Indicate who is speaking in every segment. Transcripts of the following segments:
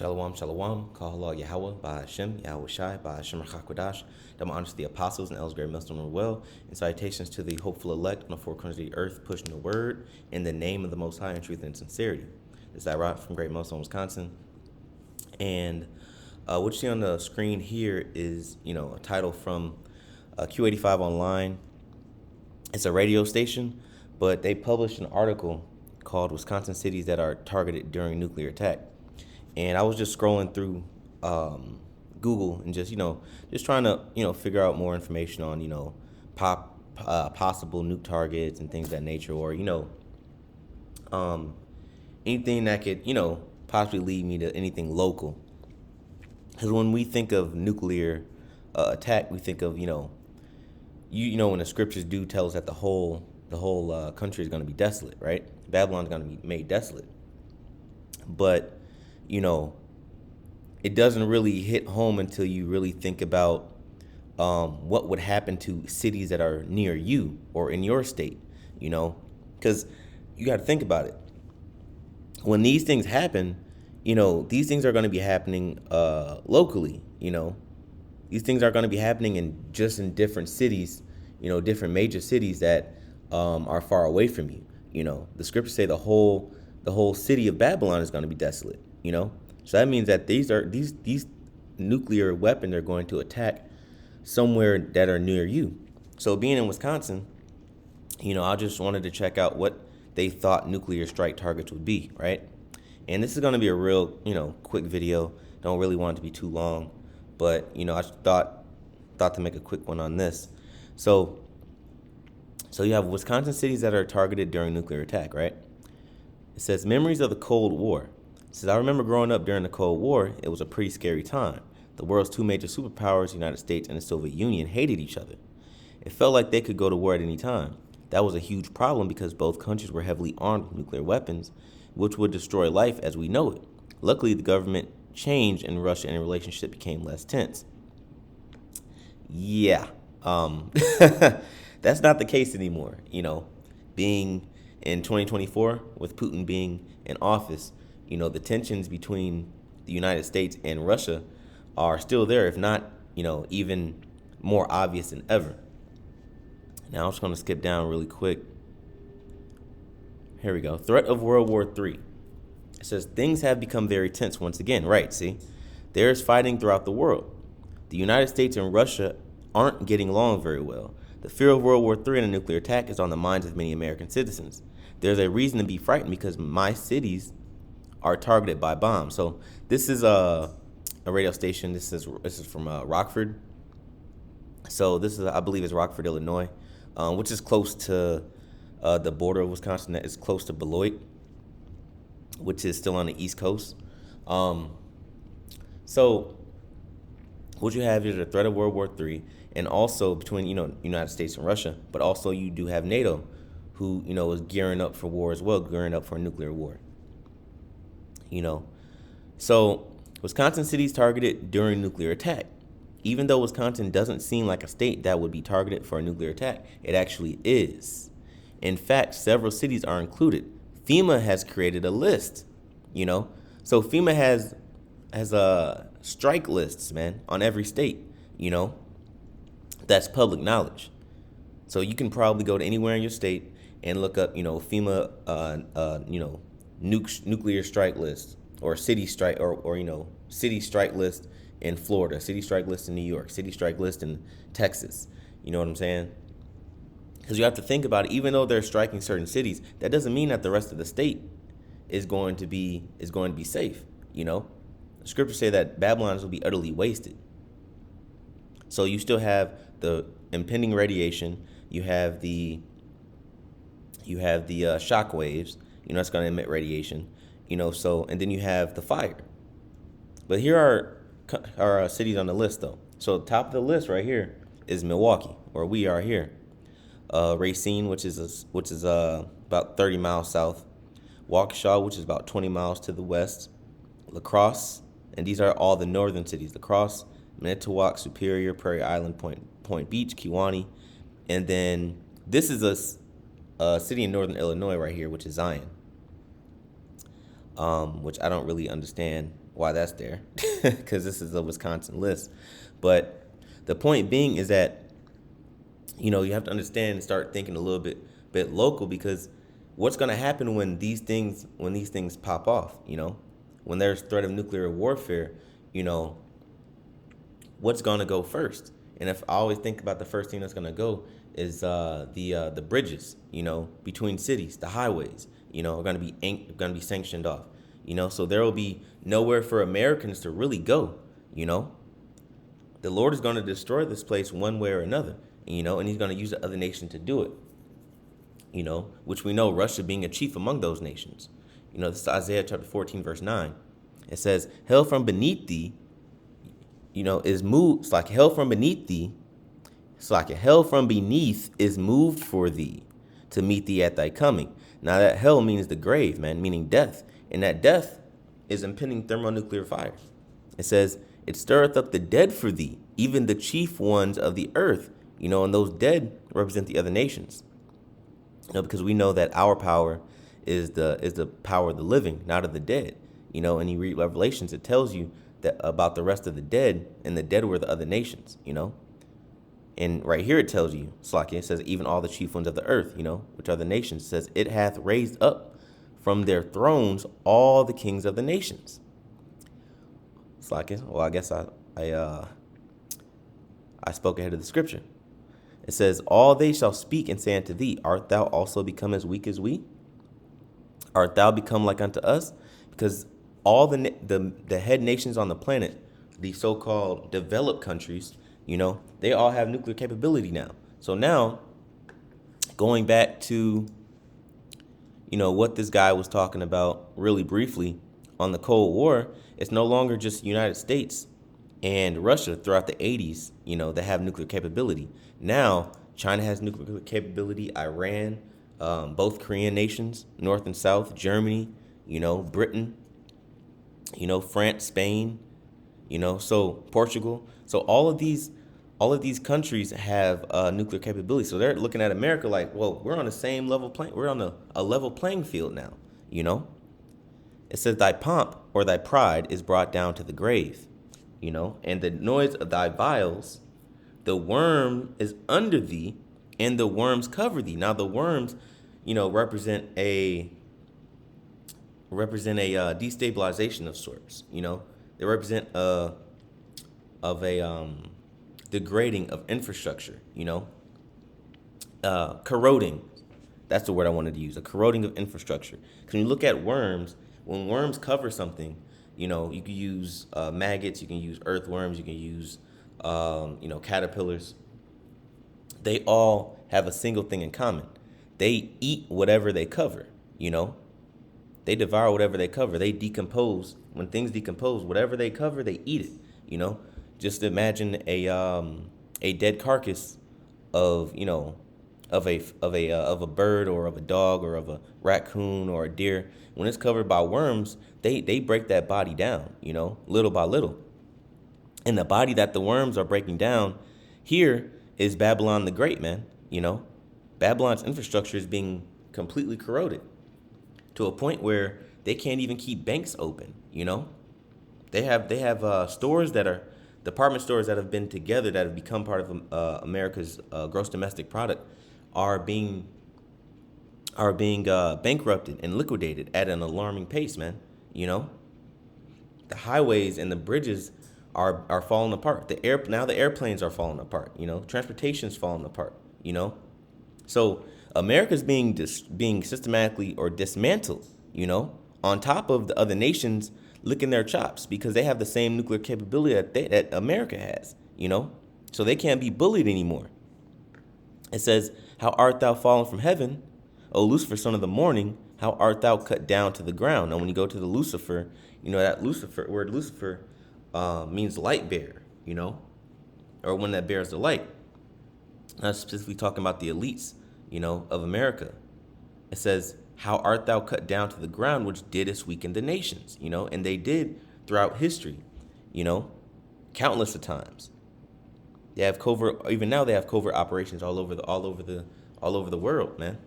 Speaker 1: Shalom, shalom, Kahala Yahweh, by Hashem, Yahweh Shai, by Hashem Rachakodash. That honors to the apostles and elders, great millstone of well, and salutations to the hopeful elect on the four corners of the earth, pushing the word in the name of the Most High in truth and sincerity. This is Iraq from Great Millstone, Wisconsin. And what you see on the screen here is, a title from Q85 Online. It's a radio station, but they published an article called Wisconsin Cities That Are Targeted During Nuclear Attack. And I was just scrolling through Google and just trying to, figure out more information on, possible nuke targets and things of that nature, or, anything that could, possibly lead me to anything local. Because when we think of nuclear attack, we think of, when the scriptures do tell us that the whole country is going to be desolate, right? Babylon is going to be made desolate. But it doesn't really hit home until you really think about what would happen to cities that are near you or in your state, because you got to think about it. When these things happen, these things are going to be happening locally, These things are going to be happening in different cities, different major cities that are far away from you. The scriptures say the whole city of Babylon is going to be desolate. So that means that these nuclear weapons are going to attack somewhere that are near you. So being in Wisconsin, I just wanted to check out what they thought nuclear strike targets would be, right? And this is going to be a real, quick video. Don't really want it to be too long, but I thought to make a quick one on this. So you have Wisconsin cities that are targeted during nuclear attack, right? It says memories of the Cold War. It says, I remember growing up during the Cold War. It was a pretty scary time. The world's two major superpowers, the United States and the Soviet Union, hated each other. It felt like they could go to war at any time. That was a huge problem because both countries were heavily armed with nuclear weapons, which would destroy life as we know it. Luckily, the government changed in Russia and the relationship became less tense. Yeah, that's not the case anymore. Being in 2024 with Putin being in office, the tensions between the United States and Russia are still there, if not, even more obvious than ever. Now I'm just going to skip down really quick. Here we go. Threat of World War III. It says things have become very tense once again. Right, see? There's fighting throughout the world. The United States and Russia aren't getting along very well. The fear of World War III and a nuclear attack is on the minds of many American citizens. There's a reason to be frightened because my cities are targeted by bombs. So this is a radio station. This is from Rockford. So this is, I believe, is Rockford, Illinois, which is close to the border of Wisconsin. That is close to Beloit, which is still on the East Coast. So what you have is the threat of World War III, and also between United States and Russia, but also you do have NATO, who is gearing up for war as well, gearing up for a nuclear war. So Wisconsin cities targeted during nuclear attack. Even though Wisconsin doesn't seem like a state that would be targeted for a nuclear attack, it actually is. In fact, several cities are included. FEMA has created a list, So FEMA has strike lists, man, on every state, That's public knowledge. So you can probably go to anywhere in your state and look up, FEMA, nuclear strike list, or city strike, or city strike list in Florida, city strike list in New York, city strike list in Texas. You know what I'm saying? Because you have to think about it. Even though they're striking certain cities, that doesn't mean that the rest of the state is going to be safe. The scriptures say that Babylon will be utterly wasted. So you still have the impending radiation. You have the shock waves. It's going to emit radiation. So, and then you have the fire. But here are cities on the list, though. So top of the list right here is Milwaukee, where we are here. Racine, which is about 30 miles south. Waukesha, which is about 20 miles to the west. La Crosse, and these are all the northern cities. La Crosse, Manitowoc, Superior, Prairie Island, Point Beach, Kewaunee. And then this is a city in northern Illinois right here, which is Zion. Which I don't really understand why that's there, because this is a Wisconsin list. But the point being is that, you have to understand and start thinking a little bit local, because what's going to happen when these things pop off, when there's threat of nuclear warfare, you know, what's going to go first? And if I always think about the first thing that's going to go is the bridges, between cities, the highways, are going to be sanctioned off, so there will be nowhere for Americans to really go, The Lord is going to destroy this place one way or another, and he's going to use the other nation to do it, which we know Russia being a chief among those nations. This is Isaiah chapter 14, verse 9. It says, hell from beneath thee, is moved. It's like hell from beneath thee. It's like hell from beneath is moved for thee to meet thee at thy coming. Now that hell means the grave, man, meaning death. And that death is impending thermonuclear fire. It says, it stirreth up the dead for thee, even the chief ones of the earth. And those dead represent the other nations. Because we know that our power is the power of the living, not of the dead. And you read Revelations, it tells you that about the rest of the dead, and the dead were the other nations, And right here it tells you, Slakia, it says, even all the chief ones of the earth, which are the nations, it says, it hath raised up from their thrones all the kings of the nations. Slakia, well, I guess I spoke ahead of the scripture. It says, all they shall speak and say unto thee, art thou also become as weak as we? Art thou become like unto us? Because all the head nations on the planet, the so-called developed countries, they all have nuclear capability now. So now, going back to, what this guy was talking about really briefly on the Cold War, it's no longer just United States and Russia throughout the 80s, that have nuclear capability. Now, China has nuclear capability, Iran, both Korean nations, North and South, Germany, Britain, France, Spain, so Portugal. So all of these countries have nuclear capability. So they're looking at America like, well, we're on the same level playing. We're on a level playing field now. It says thy pomp or thy pride is brought down to the grave, and the noise of thy vials, the worm is under thee, and the worms cover thee. Now the worms, represent a destabilization of sorts. They represent degrading of infrastructure. Corroding. That's the word I wanted to use. A corroding of infrastructure. Because when you look at worms, when worms cover something, you can use maggots, you can use earthworms, you can use caterpillars. They all have a single thing in common. They eat whatever they cover. They devour whatever they cover. They decompose. When things decompose, whatever they cover, they eat it. Just imagine a dead carcass of of a bird or of a dog or of a raccoon or a deer. When it's covered by worms, they break that body down, little by little. And the body that the worms are breaking down here is Babylon the Great, man. Babylon's infrastructure is being completely corroded to a point where they can't even keep banks open. They have stores that are department stores that have been together, that have become part of America's gross domestic product, are being bankrupted and liquidated at an alarming pace, man. The highways and the bridges are falling apart. Now the airplanes are falling apart. Transportation's falling apart. So America's being systematically or dismantled. On top of the other nations licking their chops because they have the same nuclear capability that America has. So they can't be bullied anymore. It says, how art thou fallen from heaven, O Lucifer, son of the morning? How art thou cut down to the ground? Now, when you go to the Lucifer, that word Lucifer means light bearer, or one that bears the light. Not specifically talking about the elites, of America. It says, how art thou cut down to the ground, which didst weaken the nations, and they did throughout history, countless of times. They have even now they have covert operations all over the world, man.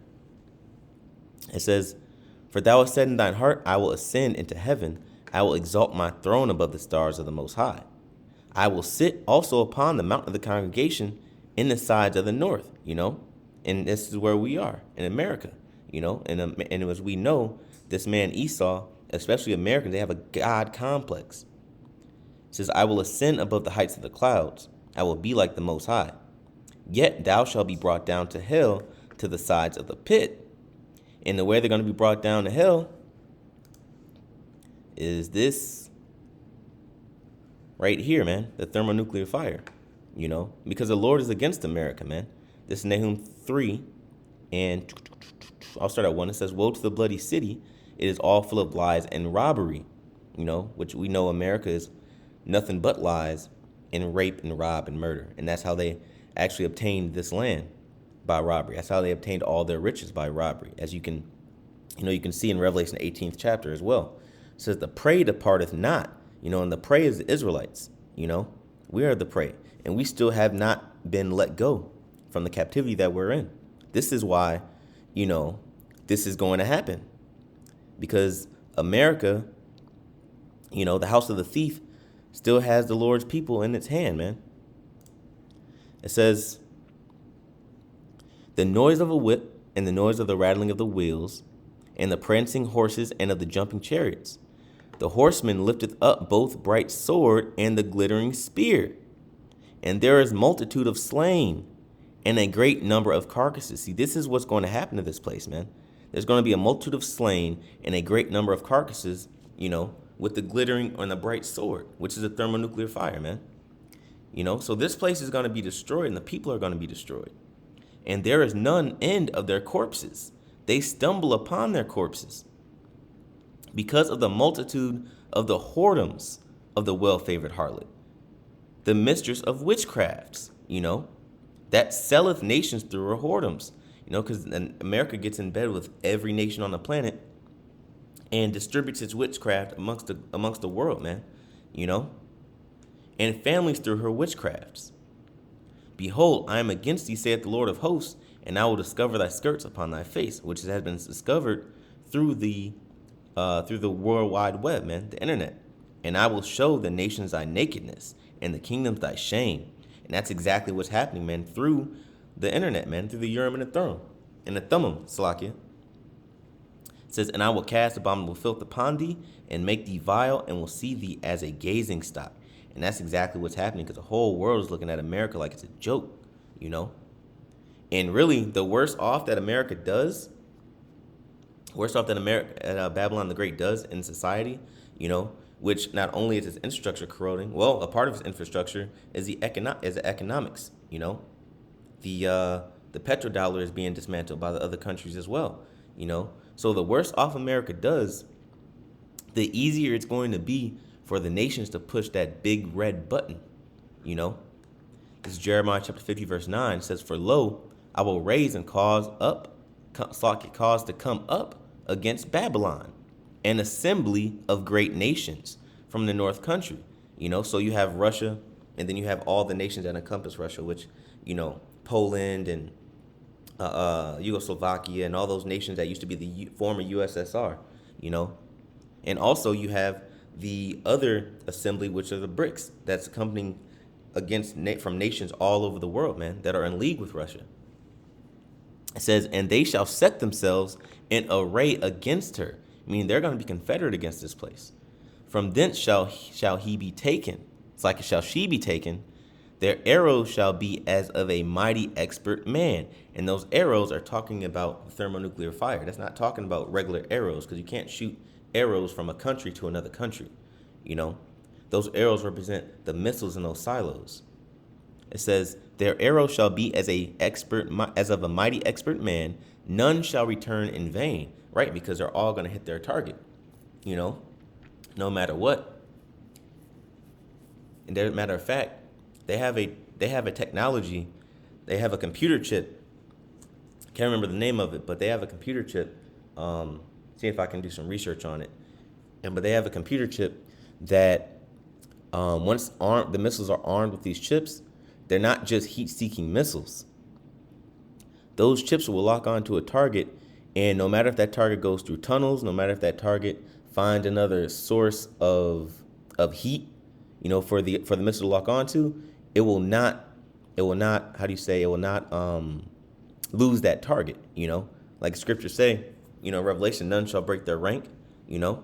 Speaker 1: It says, for thou hast said in thine heart, I will ascend into heaven. I will exalt my throne above the stars of the Most High. I will sit also upon the mount of the congregation in the sides of the north, and this is where we are in America, and as we know, this man Esau, especially Americans, they have a God complex. It says, I will ascend above the heights of the clouds. I will be like the Most High. Yet thou shalt be brought down to hell, to the sides of the pit. And the way they're going to be brought down to hell is this right here, man, the thermonuclear fire, because the Lord is against America, man. This is Nahum 3, and I'll start at 1. It says, woe to the bloody city. It is all full of lies and robbery, which we know America is nothing but lies and rape and rob and murder. And that's how they actually obtained this land, by robbery. That's how they obtained all their riches, by robbery. As you can see in Revelation 18th chapter as well. It says the prey departeth not, and the prey is the Israelites, we are the prey, and we still have not been let go from the captivity that we're in. This is why, this is going to happen, because America, the house of the thief still has the Lord's people in its hand, man. It says, the noise of a whip and the noise of the rattling of the wheels and the prancing horses and of the jumping chariots. The horseman lifteth up both bright sword and the glittering spear. And there is multitude of slain and a great number of carcasses. See, this is what's going to happen to this place, man. There's going to be a multitude of slain and a great number of carcasses, with the glittering and the bright sword, which is a thermonuclear fire, man. So this place is going to be destroyed and the people are going to be destroyed. And there is none end of their corpses. They stumble upon their corpses because of the multitude of the whoredoms of the well-favored harlot, the mistress of witchcrafts, that selleth nations through her whoredoms, because America gets in bed with every nation on the planet and distributes its witchcraft amongst the world, man, and families through her witchcrafts. Behold, I am against thee, saith the Lord of hosts, and I will discover thy skirts upon thy face, which has been discovered through the World Wide Web, man, the internet. And I will show the nations thy nakedness, and the kingdoms thy shame. And that's exactly what's happening, man, through the internet, man, through the Urim and the Thummim, Salakia. It says, and I will cast abominable filth upon thee, and make thee vile, and will see thee as a gazing stock. And that's exactly what's happening, because the whole world is looking at America like it's a joke, And really, the worst off that Babylon the Great does in society, which not only is its infrastructure corroding, well, a part of its infrastructure is the economics, The petrodollar is being dismantled by the other countries as well, So the worse off America does, the easier it's going to be for the nations to push that big red button, This is Jeremiah chapter 50, verse 9. It says, for lo, I will raise and cause to come up against Babylon, an assembly of great nations from the north country. So you have Russia, and then you have all the nations that encompass Russia, which, Poland and Yugoslavia and all those nations that used to be the former USSR, And also you have the other assembly, which are the BRICS, that's accompanying from nations all over the world, man, that are in league with Russia. It says, and they shall set themselves in array against her, meaning they're going to be confederate against this place. From thence shall he be taken. It's like shall she be taken. Their arrows shall be as of a mighty expert man. And those arrows are talking about thermonuclear fire. That's not talking about regular arrows, because you can't shoot arrows from a country to another country. Those arrows represent the missiles in those silos. It says, their arrow shall be as of a mighty expert man. None shall return in vain, right? Because they're all going to hit their target, no matter what. And as a matter of fact, they have a technology, they have a computer chip. Can't remember the name of it, but they have a computer chip. See if I can do some research on it. But they have a computer chip that once the missiles are armed with these chips, they're not just heat-seeking missiles. Those chips will lock onto a target, and no matter if that target goes through tunnels, no matter if that target find another source of heat, for the missile to lock onto, it will not how do you say, it will not lose that target, like scripture say, Revelation, none shall break their rank, you know.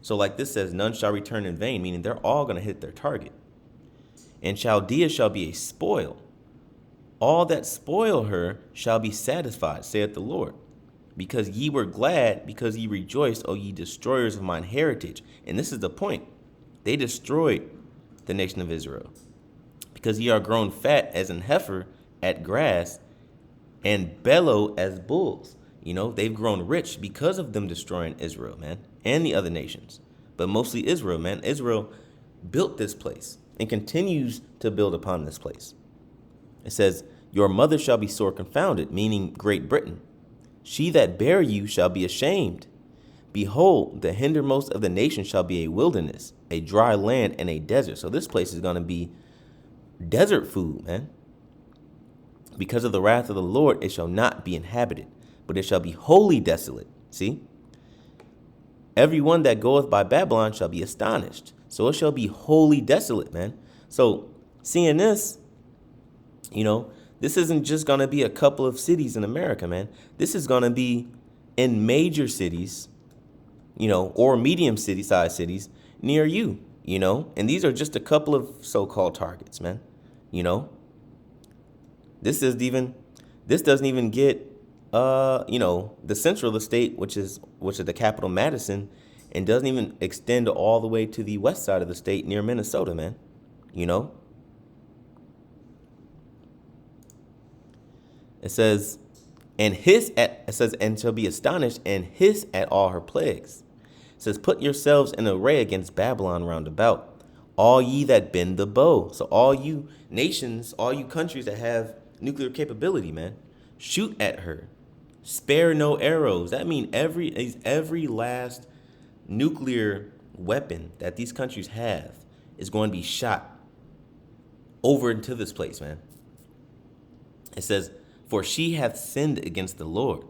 Speaker 1: So like this says, none shall return in vain, meaning they're all going to hit their target. And Chaldea shall be a spoil. All that spoil her shall be satisfied, saith the Lord. Because ye were glad, because ye rejoiced, O ye destroyers of mine heritage. And this is the point. They destroyed the nation of Israel. Because ye are grown fat as an heifer at grass, and bellow as bulls. They've grown rich because of them destroying Israel, man, and the other nations. But mostly Israel, man. Israel built this place and continues to build upon this place. It says, your mother shall be sore confounded, meaning Great Britain. She that bare you shall be ashamed. Behold, the hindermost of the nations shall be a wilderness, a dry land, and a desert. So this place is going to be desert food, man. Because of the wrath of the Lord, it shall not be inhabited, but it shall be wholly desolate. See? Everyone that goeth by Babylon shall be astonished. So it shall be wholly desolate, man. So seeing this, this isn't just going to be a couple of cities in America, man. This is going to be in major cities, or medium sized cities near you, And these are just a couple of so-called targets, man. This doesn't even get the central of the state, which is the capital, Madison, and doesn't even extend all the way to the west side of the state near Minnesota, man. It says, and shall be astonished and hiss at all her plagues. It says, put yourselves in array against Babylon round about, all ye that bend the bow. So all you nations, all you countries that have nuclear capability, man, shoot at her. Spare no arrows. That means every last nuclear weapon that these countries have is going to be shot over into this place, man. It says, for she hath sinned against the Lord.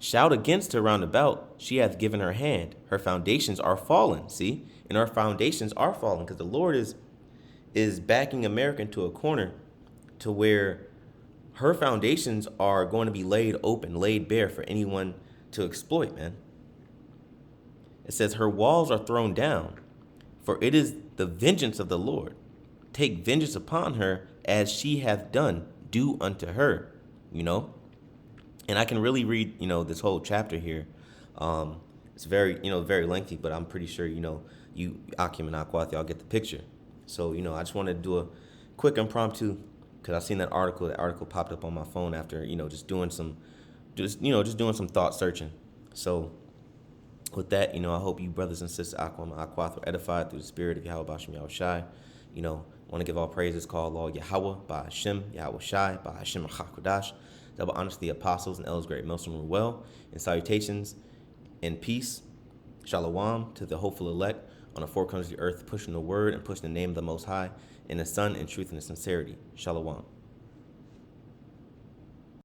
Speaker 1: Shout against her round about. She hath given her hand. Her foundations are fallen. See? And our foundations are fallen because the Lord is backing America into a corner to where her foundations are going to be laid open, laid bare for anyone to exploit, man. It says, her walls are thrown down, for it is the vengeance of the Lord. Take vengeance upon her as she hath done. Do unto her, And I can really read, this whole chapter here. It's very, very lengthy, but I'm pretty sure, you, Akim and Akwath, y'all get the picture. So, I just wanted to do a quick impromptu, because I seen that article. That article popped up on my phone after, just doing some thought searching. So with that, I hope you brothers and sisters, Akim and Akwath, were edified through the spirit of Yahweh Bashem Yahweh Shai. I want to give all praises called Lord Yahweh by Hashem, Yahweh Shai, by Hashem HaKadosh. Double honors to the apostles and elders, great Milsom were well, and salutations and peace, shalom to the hopeful elect on the four corners of the earth, pushing the word and pushing the name of the Most High, in the Son, in truth and in sincerity. Shalom.